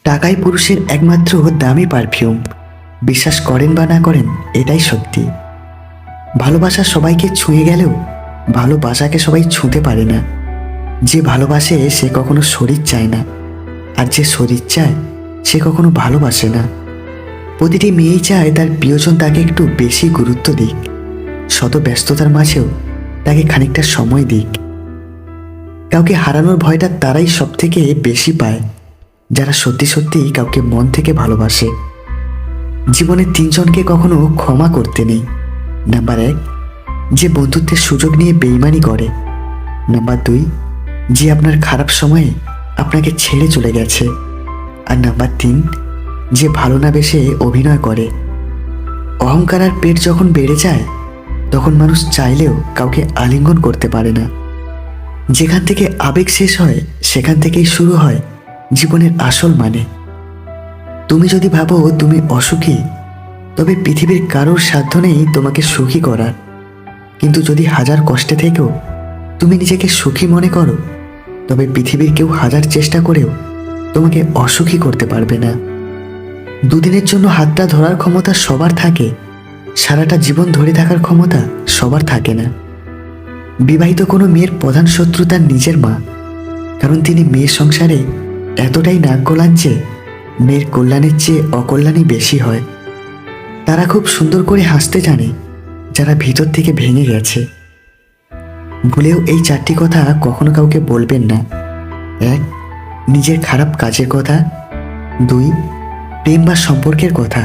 টাকাই পুরুষের একমাত্র দামি পারফিউম। বিশ্বাস করেন বা না করেন, এটাই সত্যি। ভালোবাসা সবাইকে ছুঁয়ে গেলেও ভালোবাসাকে সবাই ছুঁতে পারে না। যে ভালোবাসে সে কখনো শরীর চায় না, আর যে শরীর চায় সে কখনো ভালোবাসে না। প্রতিটি মেয়েই চায় তার প্রিয়জন তাকে একটু বেশি গুরুত্ব দিক, শত ব্যস্ততার মাঝেও তাকে খানিকটা সময় দিক। কাউকে হারানোর ভয়টা তারাই সব থেকে বেশি পায়, যারা সত্যি সত্যি কাউকে মন থেকে ভালোবাসে। জীবনে তিনজনকে কখনো ক্ষমা করতে নেই। নাম্বার 1, যে বন্ধুত্বের সুযোগ নিয়ে বেইমানি করে। নাম্বার 2, যে আপনার খারাপ সময়ে আপনাকে ছেড়ে চলে গেছে। আর নাম্বার 3, যে ভালো না বেসে অভিনয় করে। অহংকার আর পেট যখন বেড়ে যায়, তখন মানুষ চাইলেও কাউকে আলিঙ্গন করতে পারে না। যেখান থেকে আবেগ শেষ হয়, সেখান থেকেই শুরু হয় জীবনের আসল মানে। তুমি যদি ভাবো তুমি অসুখী, তবে পৃথিবীর কারোর সাধ্য নেই তোমাকে সুখী করার। কিন্তু যদি হাজার কষ্টে থেকেও তুমি নিজেকে সুখী মনে করো, তবে পৃথিবীর কেউ হাজার চেষ্টা করেও তোমাকে অসুখী করতে পারবে না। দুদিনের জন্য হাতটা ধরার ক্ষমতা সবার থাকে, সারাটা জীবন ধরে থাকার ক্ষমতা সবার থাকে না। বিবাহিত কোনো মেয়ের প্রধান শত্রু তার নিজের মা, কারণ তিনি মেয়ের সংসারে এতটাই নাক গলান যে মেয়ের কল্যাণের চেয়ে অকল্যাণই বেশি হয়। তারা খুব সুন্দর করে হাসতে জানে যারা ভিতর থেকে ভেঙে গেছে। ভুলেও এই 4টি কথা কখনো কাউকে বলবেন না। 1, নিজের খারাপ কাজের কথা। 2, প্রেম বা সম্পর্কের কথা।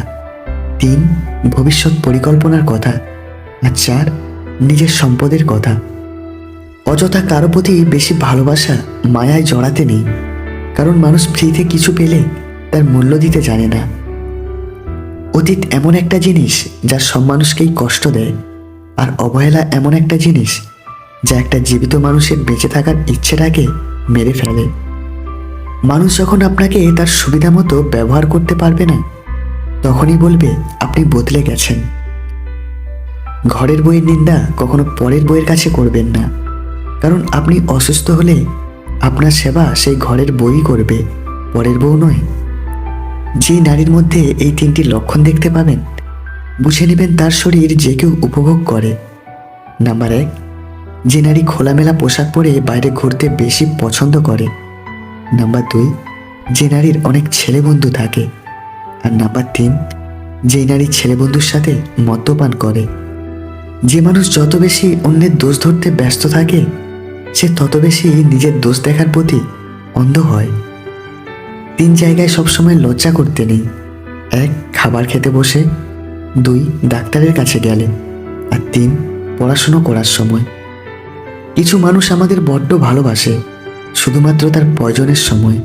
3, ভবিষ্যৎ পরিকল্পনার কথা। আর 4, নিজের সম্পদের কথা। অযথা কারো প্রতি বেশি ভালোবাসা মায়ায় জড়াতে নেই, কারণ মানুষ ফ্রিতে কিছু পেলে তার মূল্য দিতে জানে না। অতীত এমন একটা জিনিস যা সব মানুষকেই কষ্ট দেয়, আর অবহেলা এমন একটা জিনিস যা একটা জীবিত মানুষের বেঁচে থাকার ইচ্ছেটাকে মেরে ফেলে। মানুষ যখন আপনাকে তার সুবিধা মতো ব্যবহার করতে পারবে না, তখনই বলবে আপনি বদলে গেছেন। ঘরের বইয়ের নিন্দা কখনো পরের বইয়ের কাছে করবেন না, কারণ আপনি অসুস্থ হলে আপনার সেবা সেই ঘরের বই করবে, পরের বউ নয়। যে নারীর মধ্যে এই 3টি লক্ষণ দেখতে পাবেন, বুঝে নেবেন তার শরীর যে কেউ উপভোগ করে। নাম্বার 1, যে নারী খোলামেলা পোশাক পরে বাইরে ঘুরতে বেশি পছন্দ করে। নাম্বার 2, যে নারীর অনেক ছেলে বন্ধু থাকে। আর নাম্বার 3, যে নারী ছেলে বন্ধুর সাথে মদ্যপান করে। যে মানুষ যত বেশি অন্যের দোষ ধরতে ব্যস্ত থাকে, সে তত বেশি নিজের দোষ দেখার প্রতি অন্ধ হয়। 3 জায়গায় সবসময় লজ্জা করতে নেই। 1, খাবার খেতে বসে। 2, ডাক্তারের কাছে গেলে। আর 3, পড়াশুনো করার সময়। কিছু মানুষ আমাদের বড্ড ভালোবাসে শুধুমাত্র তার প্রয়োজনের সময়।